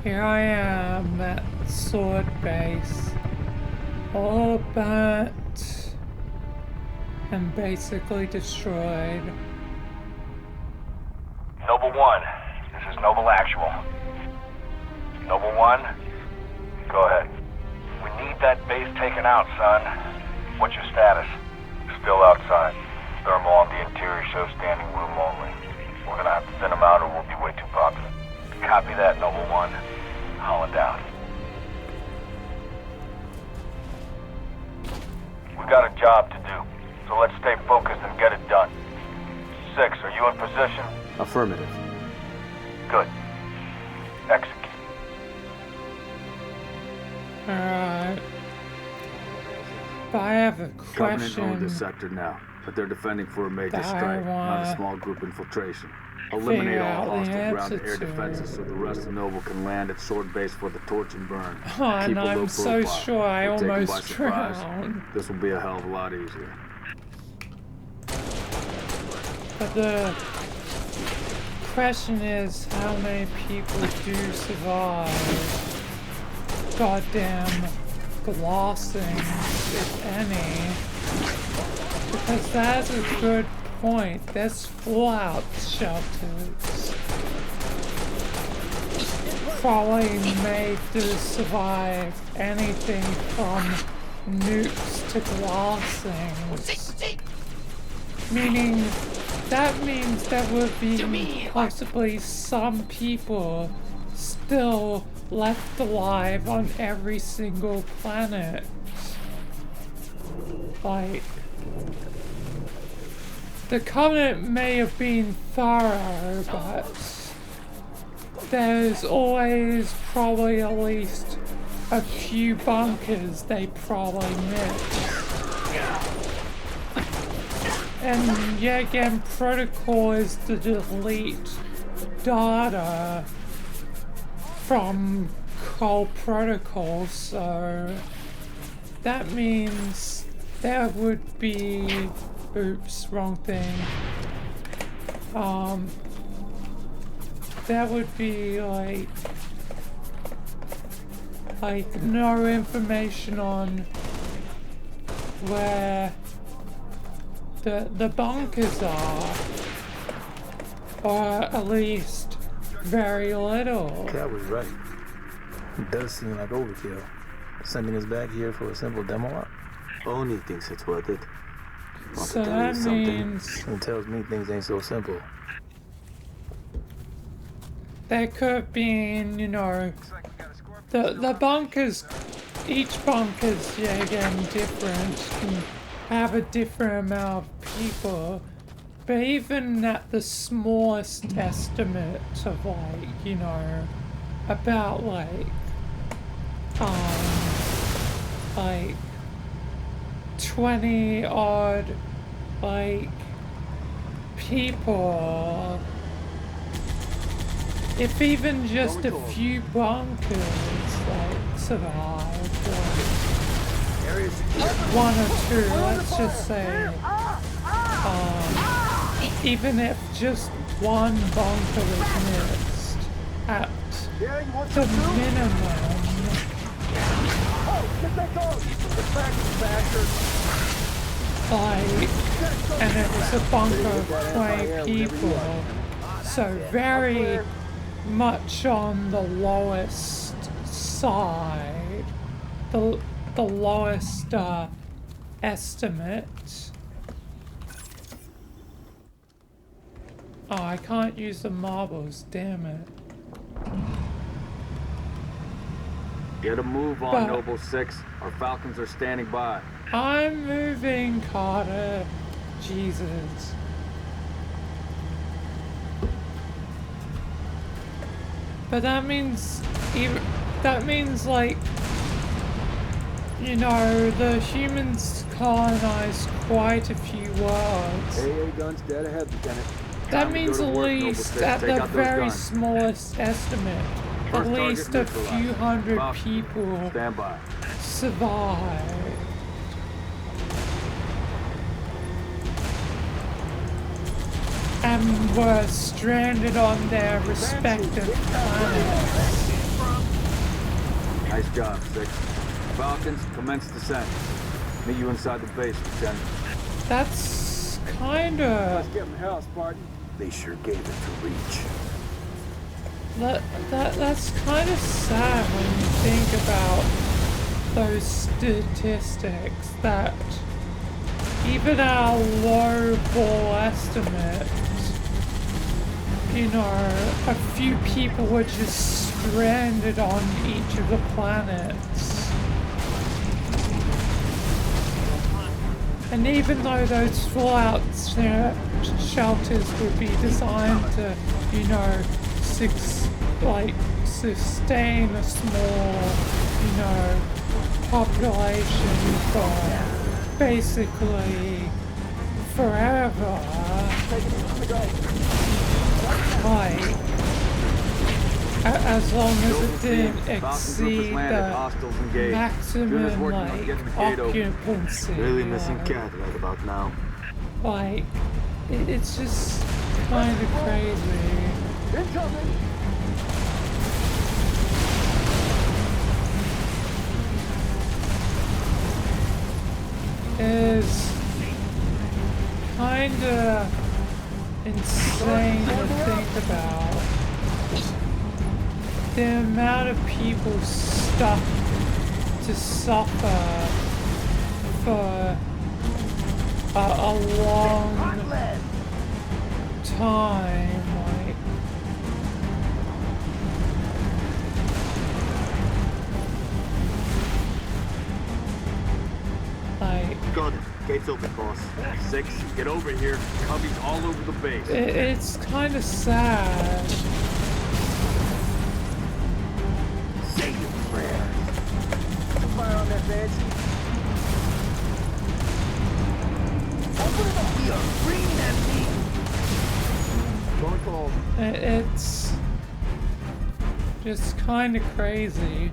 Here I am at Sword Base, all burnt and basically destroyed. Noble 1, this is Noble Actual. Noble 1, go ahead. We need that base taken out, son. What's your status? Still outside. Thermal on the interior shows standing room only. We're gonna have to thin them out or we'll be way too popular. Copy that, Noble 1. Holland out. We got a job to do, so let's stay focused and get it done. 6, are you in position? Affirmative. Good. Execute. Alright. But I have a Covenant own question this sector now, but they're defending for a major that I strike, not a want small group infiltration. Eliminate figure all out the hostile ground and answer air to. defenses so the rest of Noble can land at Sword Base for the torch and burn. Oh, Keep and a low I'm so profile. sure I We're taken by almost surprise. drowned. This will be a hell of a lot easier. But the question is, how many people do survive goddamn glassing, if any? Because that's a good point. There's fallout shelters probably made to survive anything from nukes to glassing. Meaning, that means there would be possibly some people still left alive on every single planet. Like, the Covenant may have been thorough, but there's always probably at least a few bunkers they probably missed. And yet again, protocol is to delete data from call protocol, so that means there would be, oops, wrong thing. There would be like no information on where the bunkers are, or at least very little. Cat was right. It does seem like overkill. Sending us back here for a simple demo op. Oni thinks it's worth it. Want So to tell you that something? means It tells me things ain't so simple. there could have been, you know, the bunkers, each bunker's, yeah, again, different, can have a different amount of people, but even at the smallest estimate of, like, you know, about, like 20 odd, like, people, if even just a few bunkers, like, survived, like, one or two, let's just say, even if just one bunker was missed, at the minimum, like, and it was a bunker of 20 people, so very much on the lowest side, the lowest estimate. Oh, I can't use the marbles, damn it. Get a move on, But- Noble 6. Our Falcons are standing by. I'm moving, Carter. Jesus. But that means, like, you know, the humans colonized quite a few worlds. AA guns dead ahead, Lieutenant. That Time to means go at to work, Noble least 6. at Take the out those very guns. smallest estimate, at First target least a neutralized. few hundred Falcons, people stand by. survive. And were stranded on their respective planets. Nice job, 6. Falcons, commence descent. Meet you inside the base, Lieutenant. That's kinda... Let's give them hell, Spartan. They sure gave it to Reach. That's kind of sad when you think about those statistics that even our low ball estimate, you know, a few people were just stranded on each of the planets. And even though those fallout shelters would be designed to, you know, sustain a small, you know, population for basically forever, like, as long as it didn't exceed the maximum, like, occupancy. Really missing cat right about now. Like, it's just kind of crazy. Is kinda insane to think about. The amount of people stuck to suffer for a long time, like Got it. Gates open, boss. 6, get over here. Cubbies all over the base. it's kind of sad. Say your prayers. Fire on that fancy. We are bringing that beat. Going for It's just kind of crazy.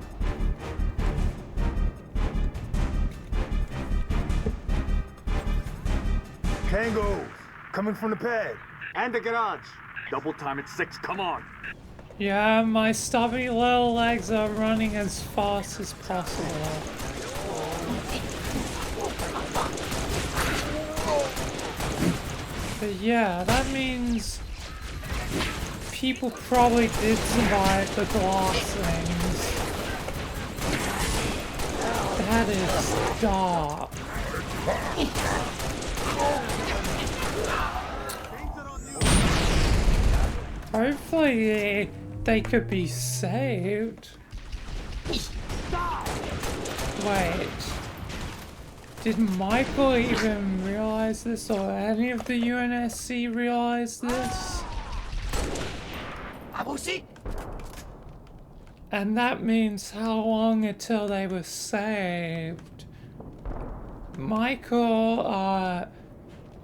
Tango, coming from the pad. And the garage. Double time at 6, come on. Yeah, my stubby little legs are running as fast as possible. But yeah, that means people probably did survive the glass things. That is dark. Hopefully they could be saved. Wait. Did Michael even realize this, or any of the UNSC realize this? And that means how long until they were saved? Michael,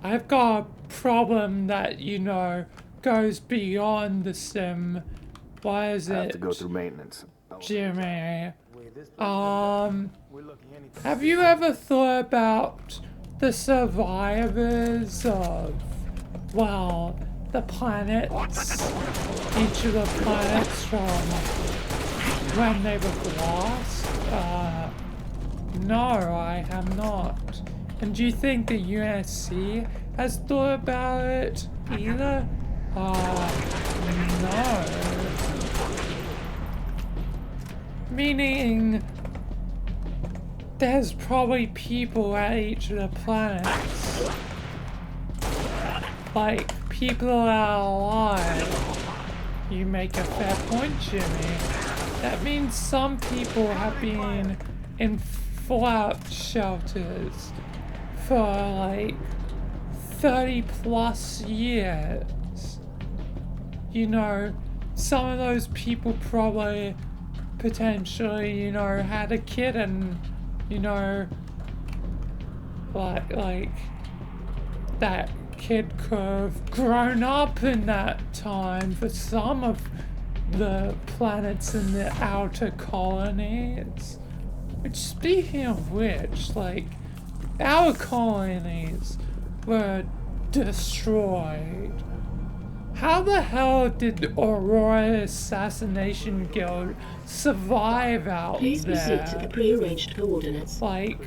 I've got a problem that, you know, goes beyond the sim. Why is it? I have to go through maintenance. Jimmy. Have you ever thought about the survivors of, well, the planets? Each of the planets from when they were lost? No, I have not. And do you think the UNSC has thought about it either? No. Meaning, there's probably people at each of the planets. Like, people are alive. You make a fair point, Jimmy. That means some people have been in fallout shelters for like 30 plus years. You know, some of those people probably potentially, you know, had a kid and, you know, like that kid could have grown up in that time for some of the planets in the outer colonies. Which, speaking of which, like, our colonies were destroyed. how the hell did Aurora Assassination Guild survive out Please proceed to the there? prearranged coordinates. Like,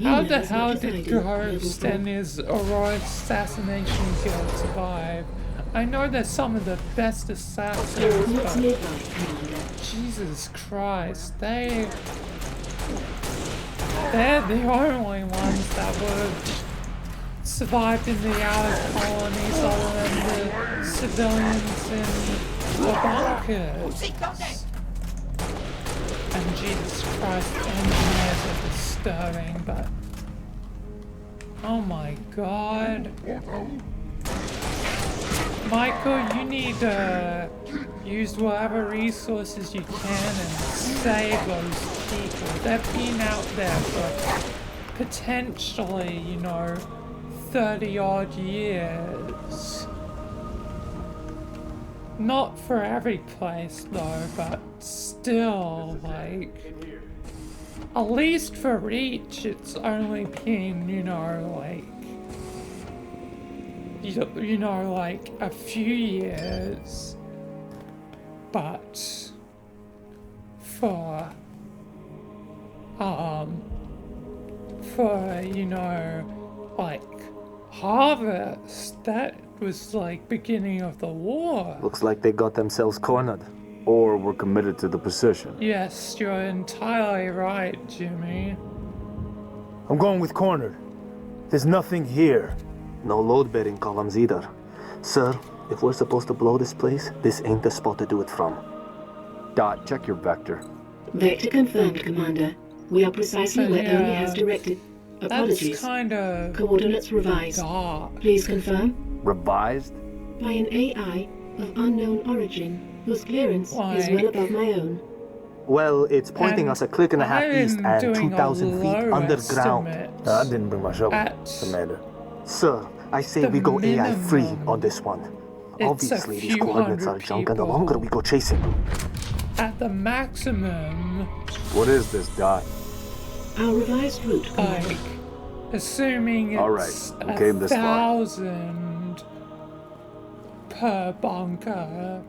how the has hell notified did you. Ghost and his Aurora Assassination Guild survive? I know they're some of the best assassins, Coordinates but nearby, Commander. Jesus Christ, they're the only ones that would have survived in the outer colonies other than the civilians in the bunkers. And Jesus Christ, engineers are disturbing, but oh my God. Michael, you need to use whatever resources you can and save those people. They've been out there for potentially, 30 odd years. Not for every place though, but still, like, at least for Reach, it's only been, like a few years, but for like Harvest, that was like beginning of the war. Looks like they got themselves cornered. Or we're committed to the position. Yes, you're entirely right, Jimmy. I'm going with cornered. There's nothing here. No load bearing columns either. Sir, if we're supposed to blow this place, this ain't the spot to do it from. Dot, check your vector. Vector confirmed, Commander. We are precisely where Oni has directed. That's Apologies. kind of Coordinates revised. dark. Please confirm. Revised? By an AI of unknown origin, whose clearance is well above my own. Well, it's pointing And us a click and a half I'm east and doing a 2,000 feet low underground. estimate I didn't bring my shovel, at Commander. Sir, I say the we go AI free minimum. on this one. It's a Obviously, these few coordinates are hundred junk, and the people. longer we go chasing them. At the maximum, What is this, Dot? Our revised route, Commander. like, assuming All right, it's we came this far. 1,000 per bunker,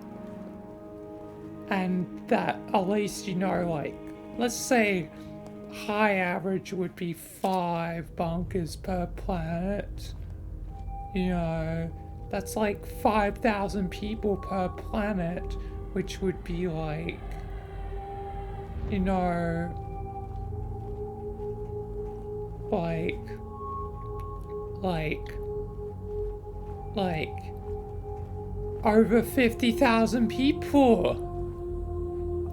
and that at least, like, let's say high average would be 5 bunkers per planet. That's like 5,000 people per planet, which would be like, like over 50,000 people.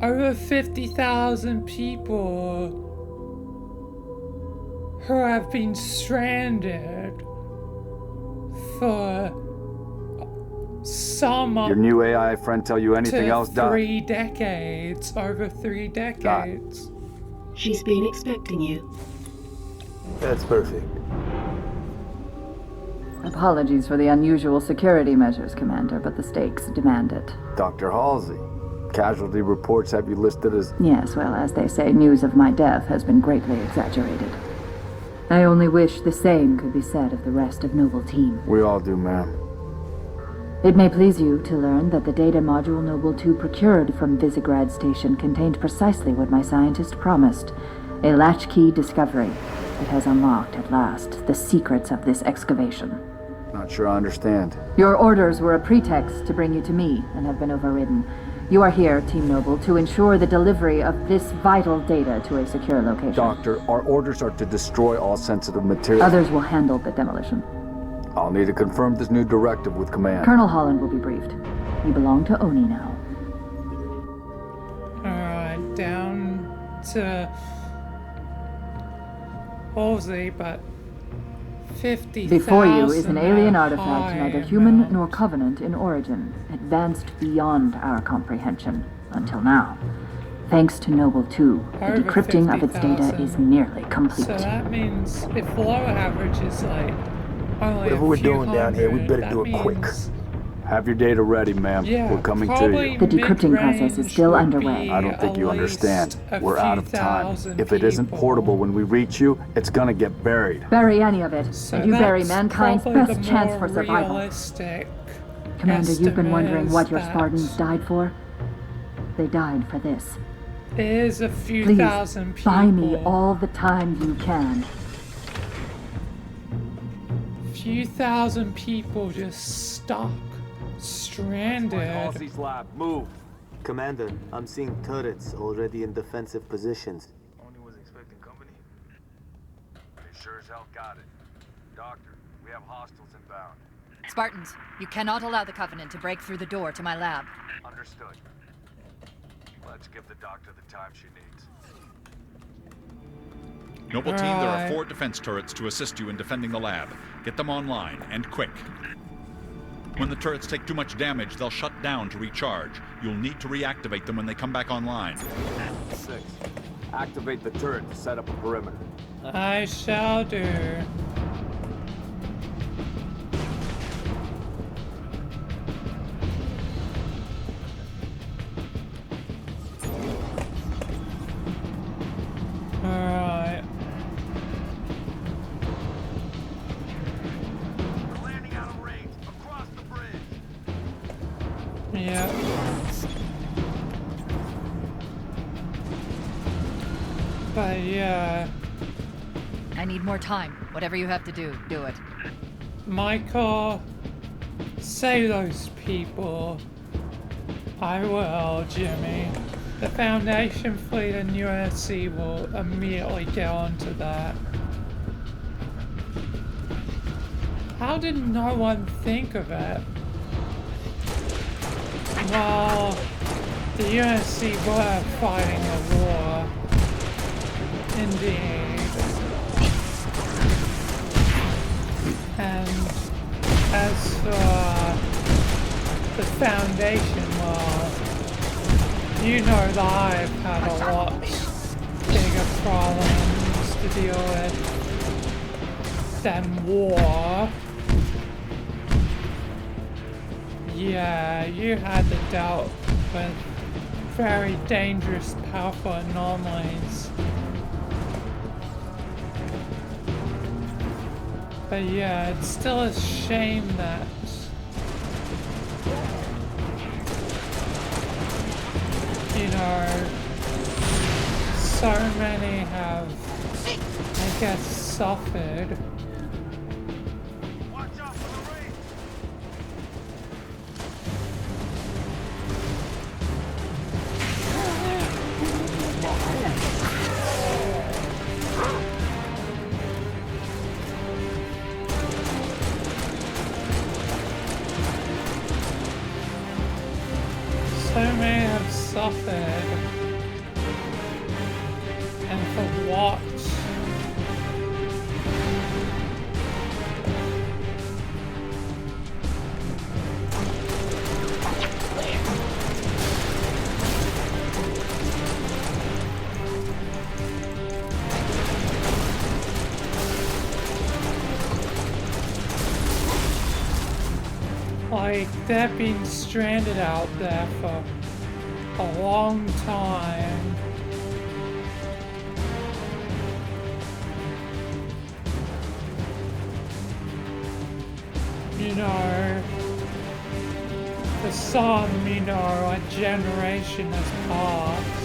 Over 50,000 people who have been stranded for some up Your new AI friend tell you anything to else, Dot? 3 decades. Over 3 decades. She's been expecting you. That's perfect. Apologies for the unusual security measures, Commander, but the stakes demand it. Dr. Halsey. Casualty reports have you listed as... Yes, well, as they say, news of my death has been greatly exaggerated. I only wish the same could be said of the rest of Noble Team. We all do, ma'am. It may please you to learn that the data module Noble 2 procured from Visegrad Station contained precisely what my scientist promised, a latchkey discovery that has unlocked, at last, the secrets of this excavation. Not sure I understand. Your orders were a pretext to bring you to me and have been overridden. You are here, Team Noble, to ensure the delivery of this vital data to a secure location. Doctor, our orders are to destroy all sensitive material. Others will handle the demolition. I'll need to confirm this new directive with command. Colonel Holland will be briefed. You belong to Oni now. Alright, down to Halsey, but 50,000 Before you is an alien artifact, high neither human amount. nor covenant in origin, advanced beyond our comprehension, until now. Thanks to Noble 2, the Over decrypting of its data 50,000. is nearly complete. So that means if low average is like only Whatever a we're few doing down here, we better hundred, do it that quick. means- Have your data ready, ma'am. Yeah, We're coming to probably you. The decrypting process is mid-range still would underway. be I don't think you at understand. least a We're out few of time. thousand If it isn't people. portable when we reach you, it's gonna get buried. Bury any of it, So and you bury that's mankind's probably best the chance more for survival. realistic Commander, you've been wondering what your that Spartans died for? They died for this. There's a few Please, thousand people. buy me all the time you can. Few thousand people just stuck, stranded. Halsey's lab, move. Commander, I'm seeing turrets already in defensive positions. Only was expecting company. They sure as hell got it. Doctor, we have hostiles inbound. Spartans, you cannot allow the Covenant to break through the door to my lab. Understood. Let's give the doctor the time she needs. Noble team, there are 4 defense turrets to assist you in defending the lab. Get them online, and quick. When the turrets take too much damage, they'll shut down to recharge. You'll need to reactivate them when they come back online. 6. Activate the turret to set up a perimeter. I shall do. Alright. We're landing out of range, across the bridge. Yeah. But yeah, I need more time. Whatever you have to do, do it. Michael, save those people. I will, Jimmy. The Foundation fleet and USC will immediately get onto that. How did no one think of it? Well, the USC were fighting a war. Indeed. And as for the Foundation, well, you know that I've had a lot bigger problems to deal with than war. Yeah, you had to deal with very dangerous, powerful anomalies. But yeah, it's still a shame that you know, so many have, I guess, suffered. Watch out for the rain! So many have suffered. And for what? Like, they've been stranded out there for a long time. You know, for some, you know, a generation has passed.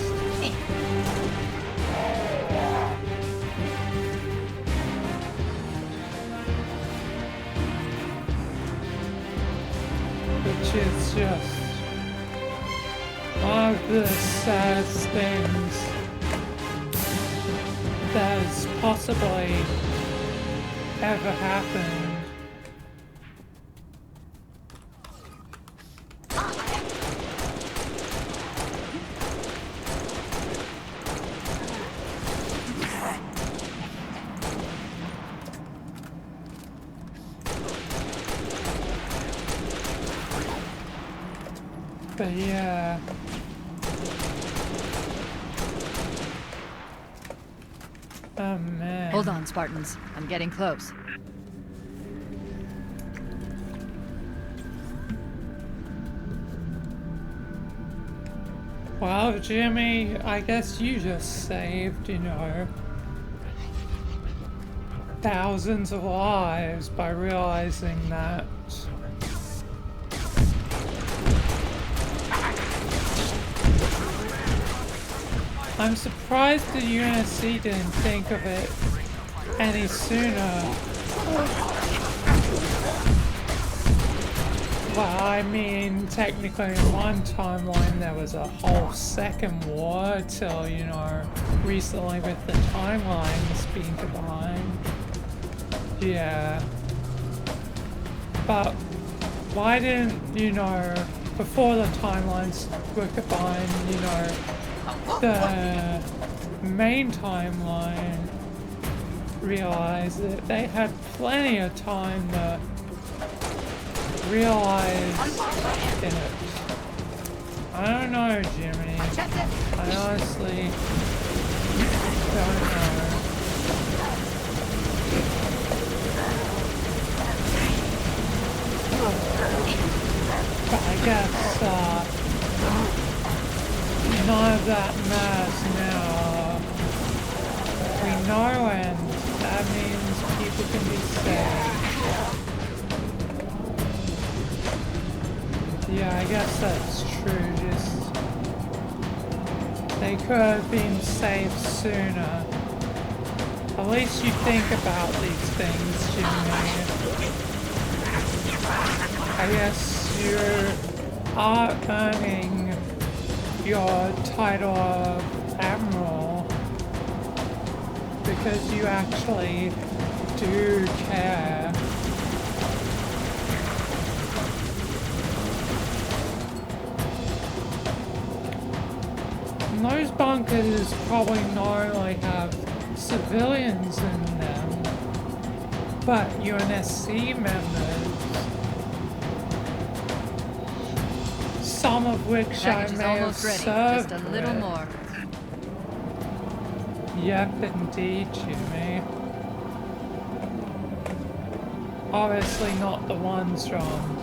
Which is just one of the saddest things that has possibly ever happened. But yeah. Oh man. Hold on, Spartans. I'm getting close. Well, Jimmy, I guess you just saved, you know, thousands of lives by realizing that I'm surprised the UNSC didn't think of it any sooner. Well, I mean, technically in one timeline there was a whole second war till, you know, recently with the timelines being combined. Yeah. But why didn't, you know, before the timelines were combined, you know, the main timeline realize that they had plenty of time to realize it. I don't know, Jimmy. I honestly don't know. But I guess none of that matters now. We know, and that means people can be saved. Yeah, I guess that's true. Just they could have been saved sooner. At least you think about these things, Jimmy. I guess you are earning your title of Admiral because you actually do care. And those bunkers probably normally have civilians in them, but UNSC members, some of which I may have served just a little more. Yep, indeed, Jimmy. Obviously not the ones from,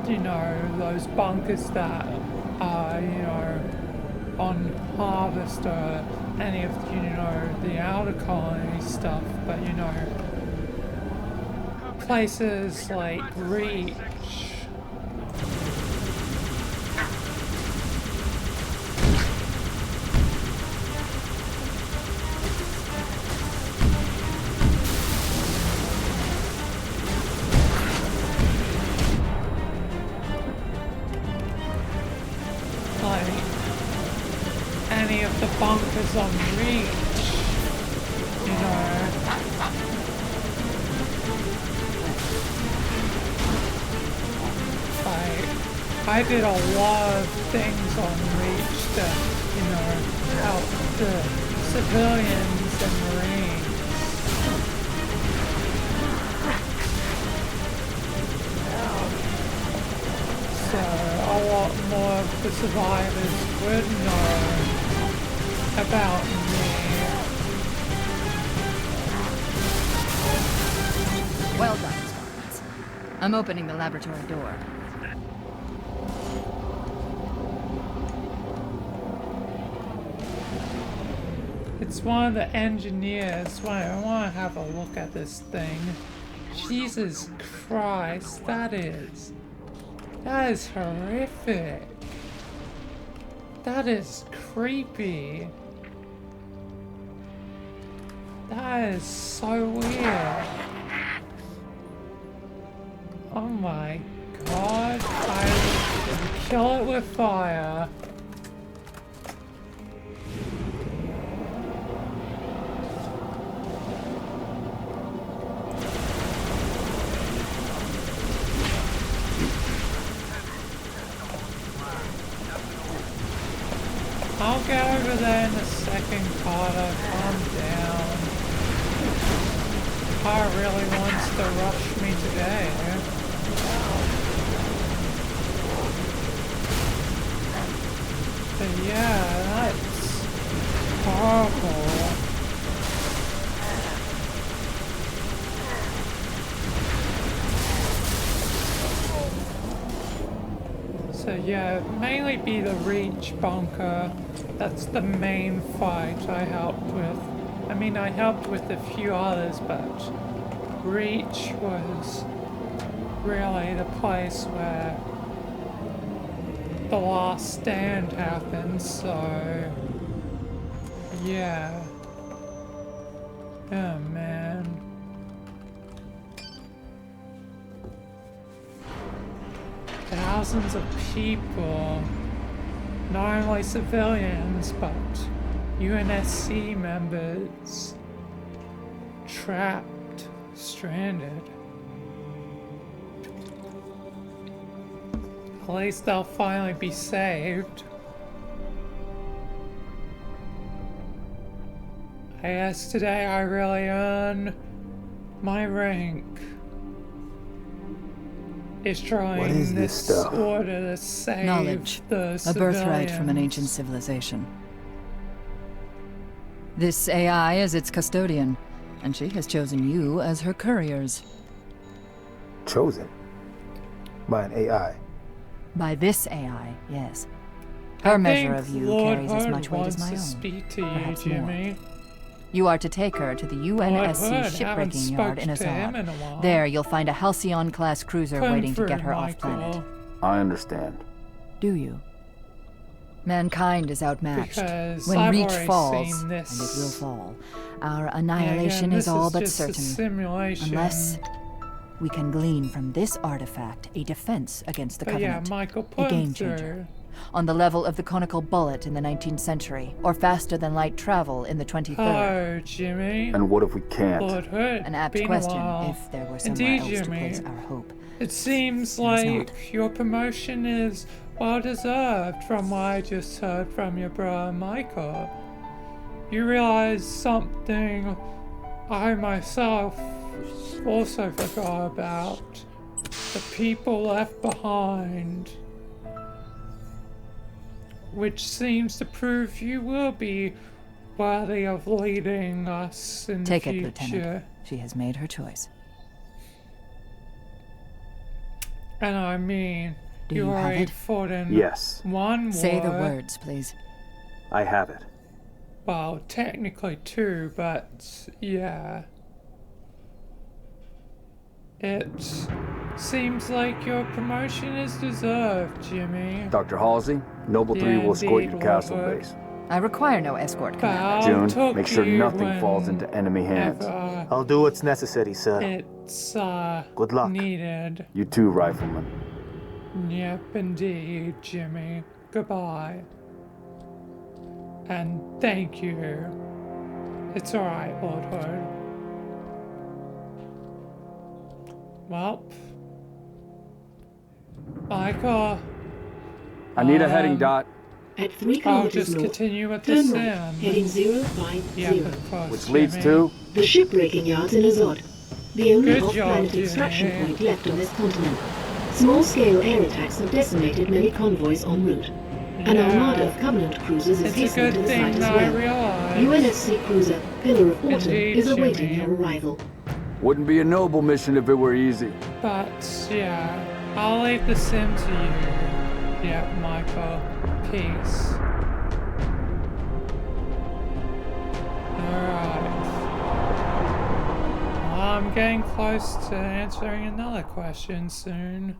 you know, those bunkers that are, you know, on Harvest or any of, you know, the outer colony stuff, but, you know, places like Reach. Any of the bunkers on Reach, you know. I did a lot of things on Reach to, you know, help the civilians and Marines. So a lot more of the survivors would know about me. Well done, Spartans. I'm opening the laboratory door. It's one of the engineers. I want to have a look at this thing. Jesus Christ, that is horrific. That is creepy. That is so weird. Oh my god. I would kill it with fire. I'll get over there in a second, Carter. Calm down. Car really wants to rush me today. But yeah, that's horrible. So yeah, mainly be the Reach bunker. That's the main fight I helped with. I mean, I helped with a few others, but Reach was really the place where the last stand happened, so yeah. Oh, man. Thousands of people, not only civilians, but UNSC members, trapped, stranded. At least they'll finally be saved. I guess today I really earn my rank. Destroying this stuff? order to save Knowledge. the A birthright from an civilians. ancient civilization. This AI is its custodian, and she has chosen you as her couriers. Chosen? By an AI. By this AI, yes. Her measure of you Lord carries as Hood much weight as my wants to own. speak to you, Perhaps more. Jimmy. You are to take her to the Lord Hood, UNSC haven't shipbreaking spoke yard in to him Azad. in a while. There, you'll find a Halcyon-class cruiser waiting to get Comfort, her off Michael. planet. I understand. Do you? Mankind is outmatched. Because When I've Reach already falls, seen and this. it will fall, our Yeah, annihilation again, is all but just a certain. simulation. Unless we can glean from this artifact a defense against the But yeah, Covenant. Michael, a put game him changer. through. On the level of the conical bullet in the 19th century, or faster than light travel in the 23rd. Hello, Jimmy. And what if we can't? Lord Hood. An apt been a question, while. if there were somewhere Indeed, else to Jimmy. place our hope. It seems There's like not. your promotion is well deserved from what I just heard from your brother Michael. You realize something I myself also forgot about. The people left behind. Which seems to prove you will be worthy of leading us in Take the it, future. Lieutenant. She has made her choice. And I mean, Do you you have already it? fought in Yes, one Say the war. words, please. I have it. Well, technically two, but yeah. It seems like your promotion is deserved, Jimmy. Dr. Halsey, Noble 3 Yeah, will escort you to indeed, Castle Lord. Base. I require no escort, But Commander. I'll June, talk make to sure you nothing falls into enemy hands. whenever I'll do what's necessary, sir. it's Good luck. needed. You too, Rifleman. Yep, indeed, Jimmy. Goodbye. And thank you. It's alright, Lord Hood. Well, Michael, I need a heading dot, At 3 I'll kilometers just north, continue with the turn right, sim. heading 050. Yeah, of course, which leads Jimmy. to... The shipbreaking yards in Azad. The only Good off-planet job, extraction Jimmy. point left on this continent. Small-scale air attacks have decimated many convoys en route. An Yeah. armada of Covenant cruisers is It's a hastening good to the thing site as that I well. realized. UNSC cruiser Pillar of Autumn Indeed, is awaiting Jimmy. your arrival. Wouldn't be a noble mission if it were easy. But, yeah, I'll leave the sim to you. Yeah, Michael. Peace. Alright. Well, I'm getting close to answering another question soon.